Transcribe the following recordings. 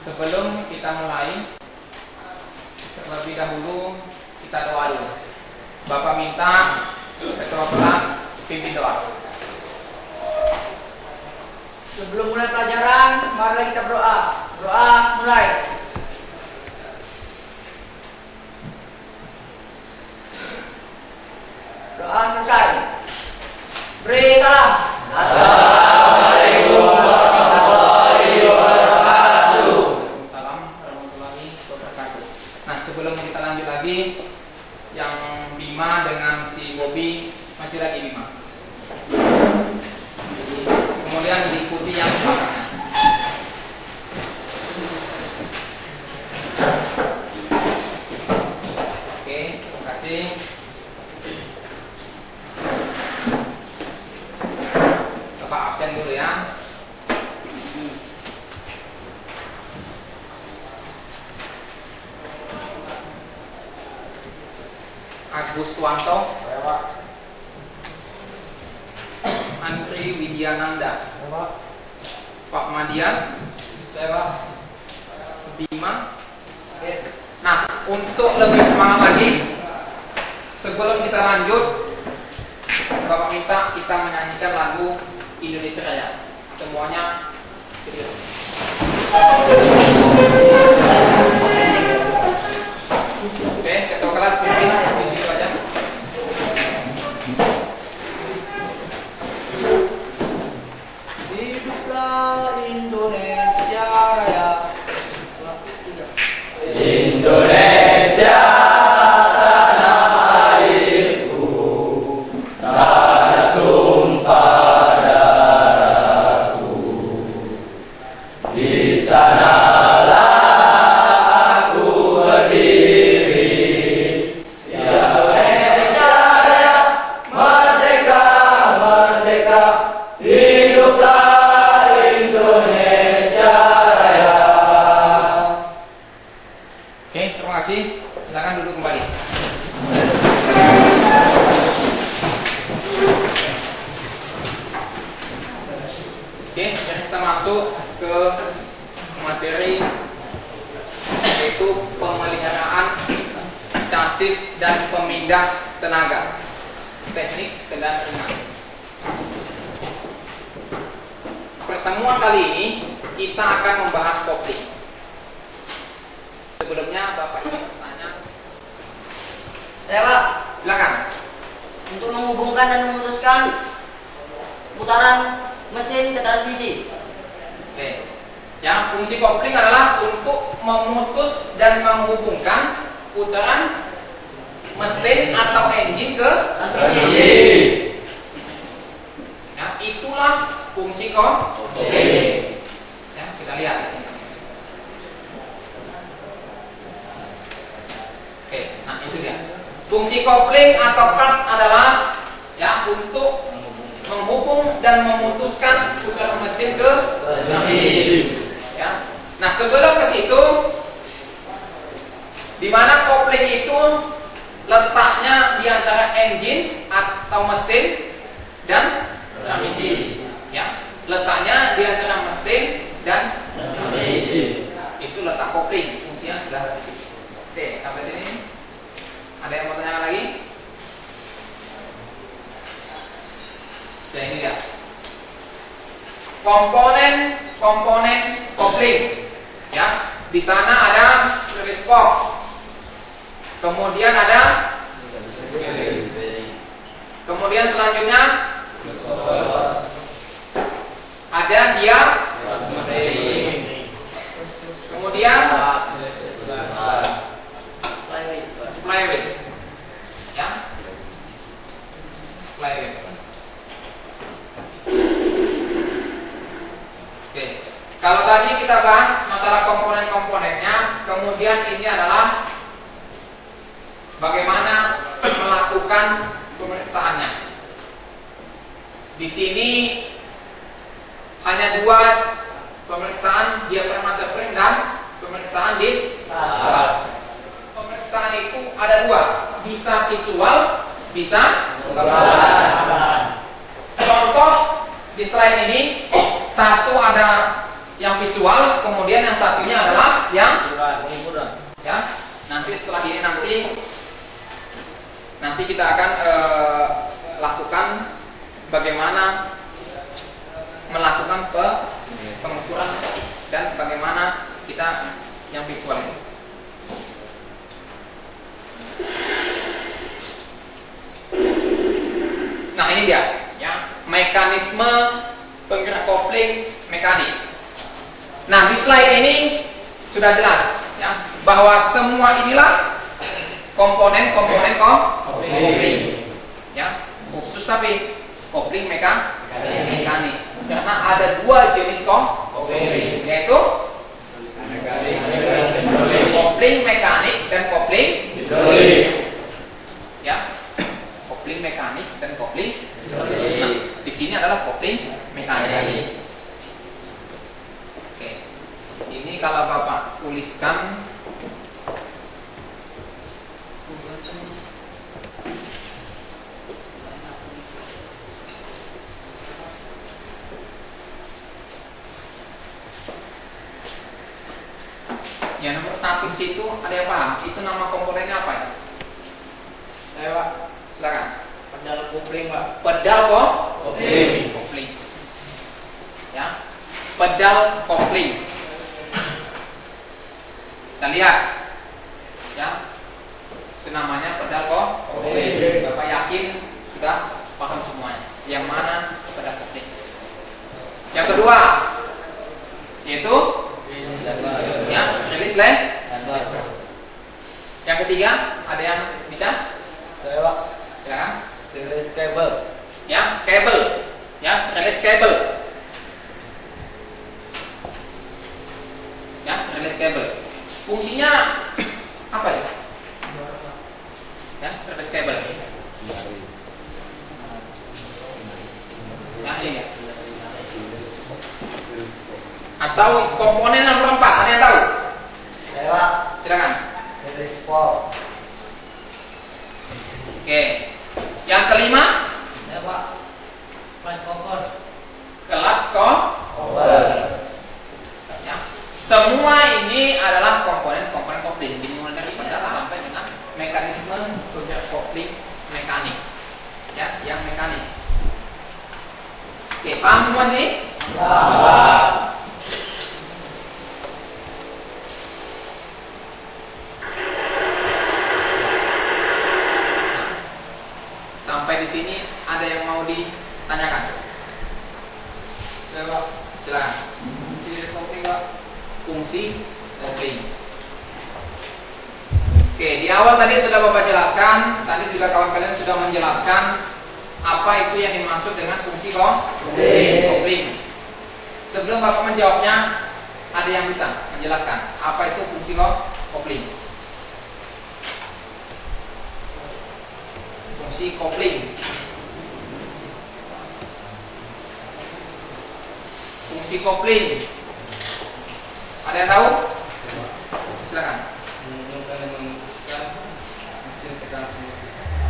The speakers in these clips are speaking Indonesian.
sebelum kita mulai, terlebih dahulu kita doa dulu. Bapak minta ketua kelas pimpin doa. Sebelum mulai pelajaran, mari kita berdoa. Doa mulai. Doa selesai. Beri salam. Assalamualaikum warahmatullahi wabarakatuh. Waalaikumsalam warahmatullahi wabarakatuh. Nah, sebelum kita lanjut lagi, yang Bima dengan si Bobby masih lagi Bima. Kemudian diikuti yang belakangnya. Oke, terima kasih. Bapak absen dulu ya. Agus Wanto, Andri Widyananda, Pak Madian, Bima. Nah, untuk lebih semangat lagi, sebelum kita lanjut, Bapak minta kita menyanyikan lagu Indonesia Raya. Semuanya serius. Oke, ketua kelas pimpin di situ aja. Hiduplah Indonesia Raya. Indonesia tanah airku, tanah tumpah darahku. Di sanalah aku berdiri. Indonesia Raya, merdeka, merdeka. Hiduplah Indonesia Raya. Oke, terima kasih. Silakan duduk kembali. Oke, kita masuk ke materi, yaitu pemeliharaan chassis dan pemindah tenaga, teknik kendaraan ringan. Pertemuan kali ini kita akan membahas kopling. Sebelumnya Bapak ingin bertanya. Saya Pak, Silakan. untuk menghubungkan dan memutuskan putaran mesin ke transmisi. Oke. Ya, fungsi kopling adalah untuk memutus dan menghubungkan putaran mesin atau engine ke transmisi. Ya, itulah fungsi kopling. Ya, kita lihat di sini. Oke, nah itu dia. Fungsi kopling atau clutch adalah ya untuk menghubung dan memutuskan putaran mesin ke transmisi. Ya. Nah, sebelum ke situ, di mana kopling itu letaknya di antara engine atau mesin dan transmisi. Ya, letaknya di antara mesin dan transmisi. Itu letak kopling, fungsinya sudah ada di situ. Oke, sampai sini. Ada yang mau tanyakan lagi? Ya, ini dia. Komponen kopling. Ya, di sana ada service box. Kemudian ada. Kemudian selanjutnya ada dia. Kemudian flywheel. Ya. Flywheel. Oke. Kalau tadi kita bahas masalah komponen-komponennya, kemudian ini adalah bagaimana melakukan pemeriksaannya. Di sini hanya dua pemeriksaan, diafragma spring dan pemeriksaan disk. Pemeriksaan itu ada dua, bisa visual, bisa contoh di slide ini, satu ada yang visual, kemudian yang satunya adalah kita akan lakukan bagaimana melakukan pengukuran dan bagaimana kita yang visual itu. Nah ini dia, ya, mekanisme penggerak kopling mekanik. Nah di slide ini sudah jelas, ya, bahwa semua inilah komponen-komponen kopling, ya, khusus tapi kopling mekanik. Karena ada dua jenis kopling, yaitu kopling mekanik dan kopling hidrolik. Ya, kopling mekanik dan kopling hidrolik. Nah, di sini adalah kopling mekanik. Oke, ini kalau Bapak tuliskan. Ya, nomor 1 di situ ada yang paham? Itu nama komponennya apa ya? Saya Pak, Silakan. pedal kopling Pak. Pedal kopling. Ya, pedal kopling. Kita lihat, ya, itu namanya pedal kopling. Bapak yakin sudah paham semuanya? Yang mana pedal kopling? Yang kedua, yaitu ya, rilis lem. Yang ketiga, ada yang bisa? Saya Pak, Silakan. rilis kabel. Ya, kabel. Ya, rilis kabel. Ya, rilis kabel. Fungsinya apa ya? Ya, rilis kabel. Ya, ini ya. Atau komponen nomor 4, ada yang tahu? Saya Pak, Silakan. rilis pol. Oke. Yang kelima, Saya Pak, fan cover. clutch cover. Ya. Semua ini adalah komponen-komponen kopling, dimulai dari pedal sampai dengan mekanisme penggerak kopling mekanik. Ya, yang mekanik. Oke, paham semua sih? Sampai di sini ada yang mau ditanyakan? Saya Pak, Silakan. fungsi kopling Pak. Fungsi kopling. Oke, di awal tadi sudah Bapak jelaskan, tadi juga kawan kalian sudah menjelaskan apa itu yang dimaksud dengan fungsi kopling. Sebelum Bapak menjawabnya, ada yang bisa menjelaskan apa itu fungsi kopling? Fungsi kopling. Fungsi kopling. Ada yang tahu? Silakan.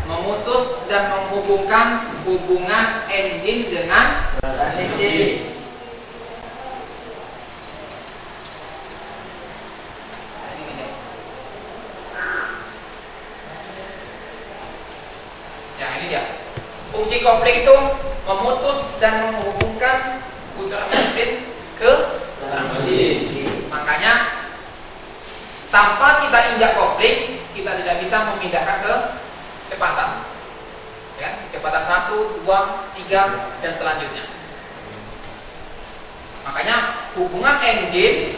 Memutus dan menghubungkan hubungan engine dengan transmisi. Ya, ini dia. Fungsi kopling itu memutus dan menghubungkan putaran mesin ke transmisi. Makanya tanpa kita injak kopling, kita tidak bisa memindahkan kecepatan. Ya, kecepatan 1, 2, 3 dan selanjutnya. Makanya hubungan engine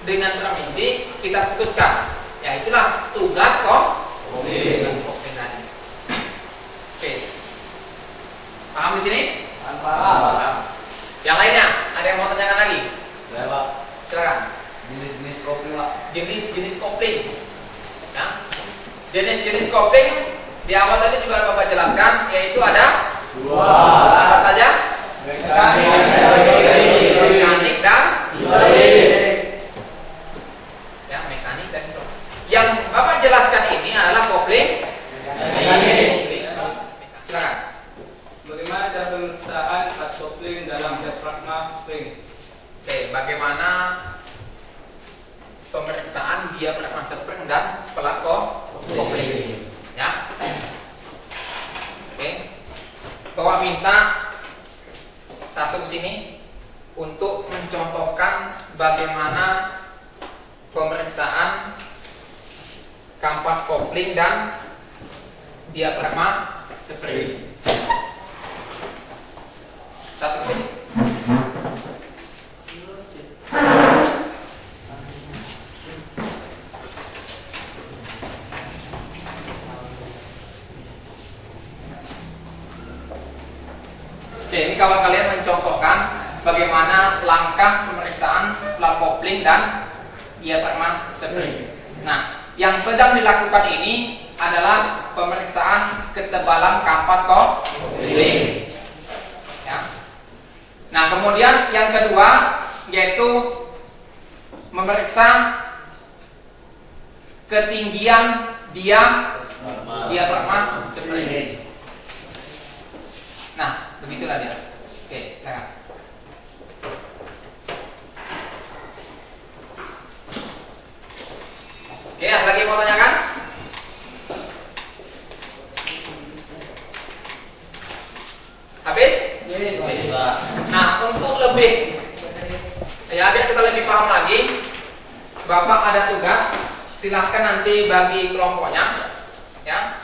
dengan transmisi kita putuskan. Ya, itulah tugas kopling tadi. Oke. Paham di sini? Paham. Yang lainnya, ada yang mau tanyakan lagi? Saya Pak, Silakan. jenis kopling Pak. Jenis-jenis kopling. Ya. Jenis-jenis kopling di awal tadi juga Bapak jelaskan, yaitu ada apa saja? Mekanik dan ya, mekanik dan hidrolik. Yang Bapak jelaskan ini adalah kopling mekanik. Silakan. Bagaimana cara pemeriksaan alat kopling dalam diafragma spring? Oke, bagaimana pemeriksaan diafragma spring dan pelat kopling? Ya. Bapak minta satu ke sini untuk mencontohkan bagaimana pemeriksaan kampas kopling dan diafragma spring. Satu ke sini. Oke, ini kawan kalian mencontohkan bagaimana langkah pemeriksaan pelar kopling dan diafragma spring. Nah, yang sedang dilakukan ini adalah pemeriksaan ketebalan kampas kopling. Ya. Nah, kemudian yang kedua yaitu memeriksa ketinggian diafragma spring. Nah, begitulah dia. Oke, silakan. Oke, ada lagi mau tanyakan? Habis? Nah, untuk lebih ya biar kita lebih paham lagi, Bapak ada tugas, silahkan nanti bagi kelompoknya, ya,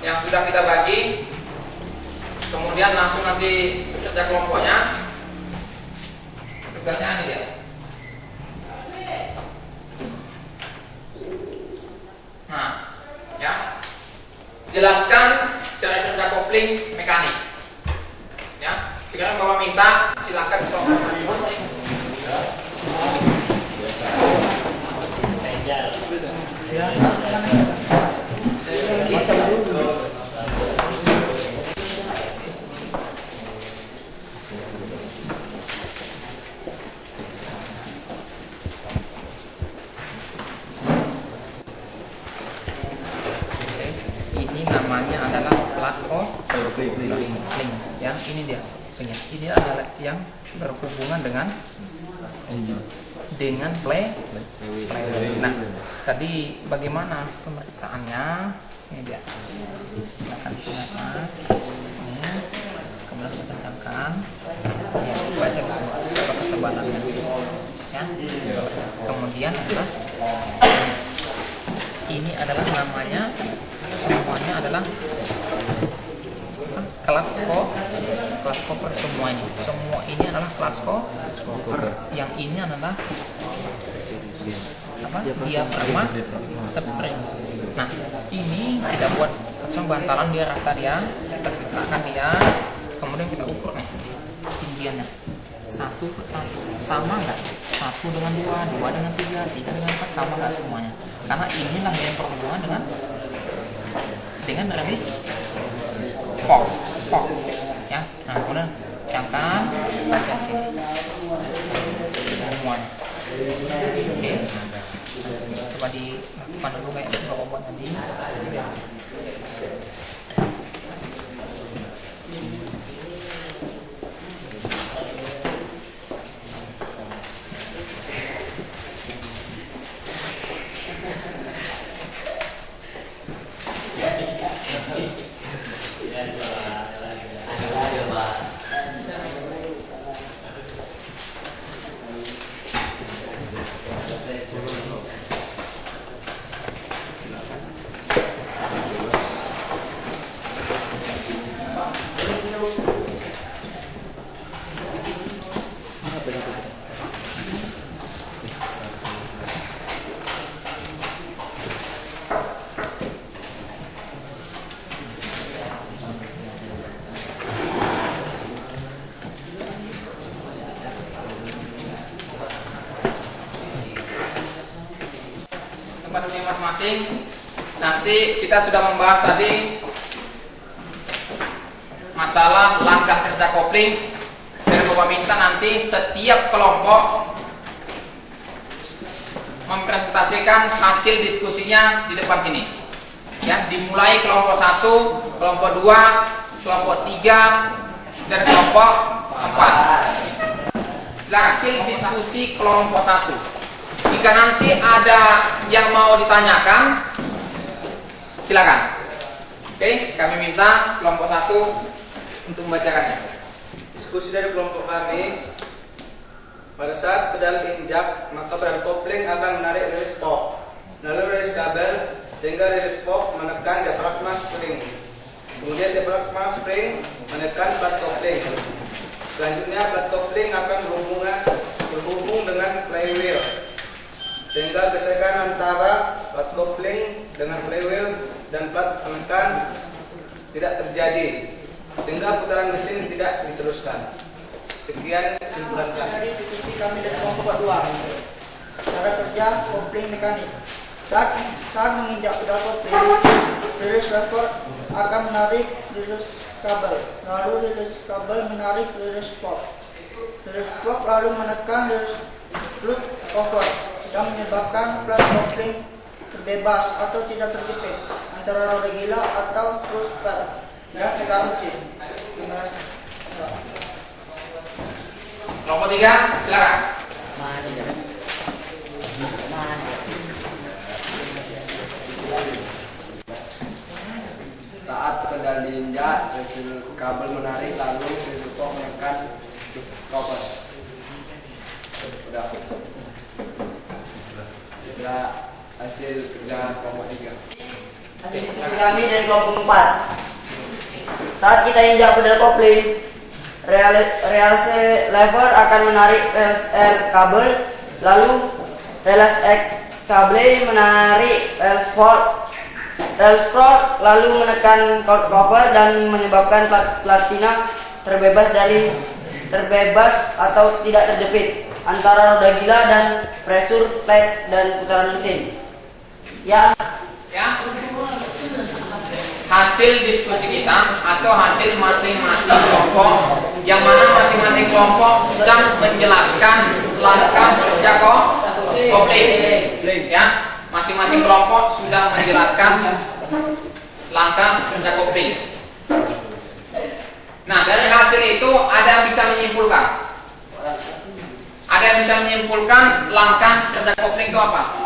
yang sudah kita bagi. Kemudian langsung nanti kerja kelompoknya. Tugasnya ini dia. Nah, ya, jelaskan cara kerja kopling mekanik. Ya, sekarang Bapak minta silakan kelompok tersebut. Ini namanya adalah plat kopling. Ya, ini dia. Ini adalah yang berhubungan dengan play. Nah, tadi bagaimana pemeriksaannya? Ini dia. Silakan gunakan. Ini kemudian kita kencangkan. Ya, baca semua ketebalannya. Ya. Kemudian adalah ini adalah namanya, semuanya adalah clutch-cover semuanya. Semua ini adalah clutch-cover. Yang ini adalah apa? Diafragma spring. Nah, ini kita buat kacang bantalan dia rata dia, kita letakkan dia, kemudian kita ukur nih tinggiannya. 1 per 1 sama nggak? 1 dengan 2, 2 dengan 3, 3 dengan 4 sama nggak semuanya? Karena inilah yang berhubungan dengan garis pok, ya. Nah, kemudian cangkan baca sini semuanya. Oke, coba dilakukan dulu kayak beberapa buat tadi. Tempat duduknya masing-masing. Nanti kita sudah membahas tadi masalah langkah kerja kopling, dan Bapak minta nanti setiap kelompok mempresentasikan hasil diskusinya di depan sini. Ya, dimulai kelompok 1, kelompok 2, kelompok 3, dan kelompok 4. Silakan hasil diskusi kelompok 1. Jika nanti ada yang mau ditanyakan, silakan. Oke, kami minta kelompok 1 untuk membacakannya. Diskusi dari kelompok kami, pada saat pedal diinjak, maka pedal kopling akan menarik rilis pop, lalu rilis kabel, sehingga rilis pop menekan diafragma spring. Kemudian diafragma spring menekan plat kopling. Selanjutnya plat kopling akan berhubung dengan flywheel, sehingga gesekan antara plat kopling dengan flywheel dan plat penekan tidak terjadi, sehingga putaran mesin tidak diteruskan. Sekian kesimpulan kami. Dari diskusi kami dari kelompok kedua, cara kerja kopling mekanik. Saat menginjak pedal kopling, rilis lever akan menarik rilis kabel, lalu rilis kabel menarik rilis pop. Rilis pop lalu menekan rilis fluid cover yang menyebabkan plat kopling terbebas atau tidak terjepit antara roda gila atau cruise pedal dan tegang mesin. Terima kasih. Kelompok 3, silakan. Saat pedal diinjak, hasil kabel menarik lalu pop menekan cover. Sudah hasil kerja kelompok 3. Hasil diskusi kami dari kelompok 4. Saat kita injak pedal kopling, relase lever akan menarik relase R kabel, lalu relase X kabel menarik relase port, lalu menekan cover dan menyebabkan platina terbebas atau tidak terjepit antara roda gila dan pressure plate dan putaran mesin. Ya. Hasil diskusi kita atau hasil masing-masing kelompok, yang mana masing-masing kelompok sudah menjelaskan langkah kerja kopling. Ya, masing-masing kelompok sudah menjelaskan langkah kerja kopling. Nah, dari hasil itu ada yang bisa menyimpulkan. Ada yang bisa menyimpulkan langkah kerja kopling itu apa?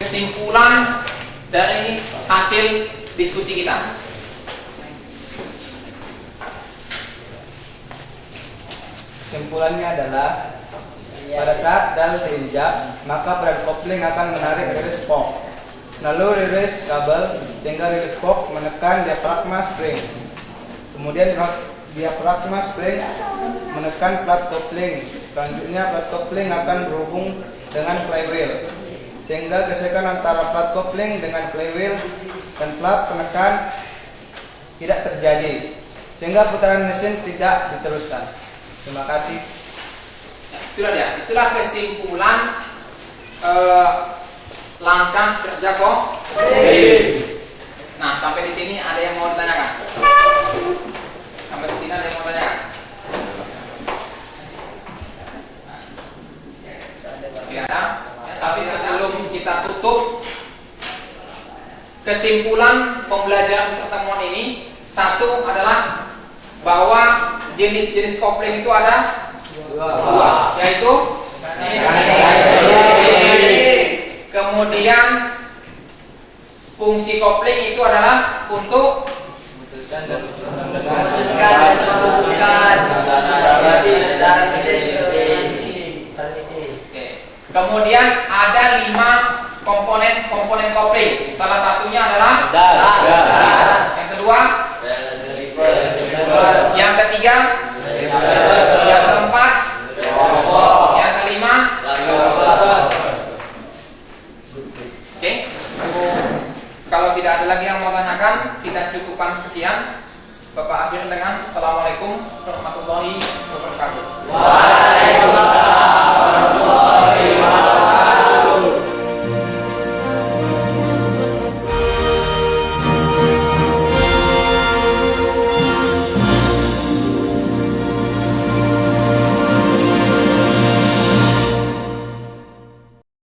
Kesimpulan dari hasil diskusi kita. Kesimpulannya adalah pada saat dal diinjak, maka pedal kopling akan menarik rilis pop, lalu rilis kabel, sehingga rilis pop menekan diafragma spring. Kemudian diafragma spring menekan plat kopling. Selanjutnya plat kopling akan berhubung dengan flywheel, sehingga gesekan antara plat kopling dengan flywheel dan plat penekan tidak terjadi, sehingga putaran mesin tidak diteruskan. Terima kasih. Itulah kesimpulan langkah kerja kopling. Nah, sampai di sini ada yang mau ditanyakan? Sampai di sini ada yang mau tanyakan? Tidak ada. Tapi sebelum kita tutup, kesimpulan pembelajaran pertemuan ini, satu adalah bahwa jenis-jenis kopling itu ada dua, yaitu kemudian fungsi kopling itu adalah untuk memutuskan kemudian ada 5 komponen kopling. Salah satunya adalah yang kedua, yang ketiga, yang keempat, yang kelima. Oke. Kalau tidak ada lagi yang mau tanyakan, kita cukupkan sekian. Bapak akhir dengan Assalamualaikum warahmatullahi wabarakatuh.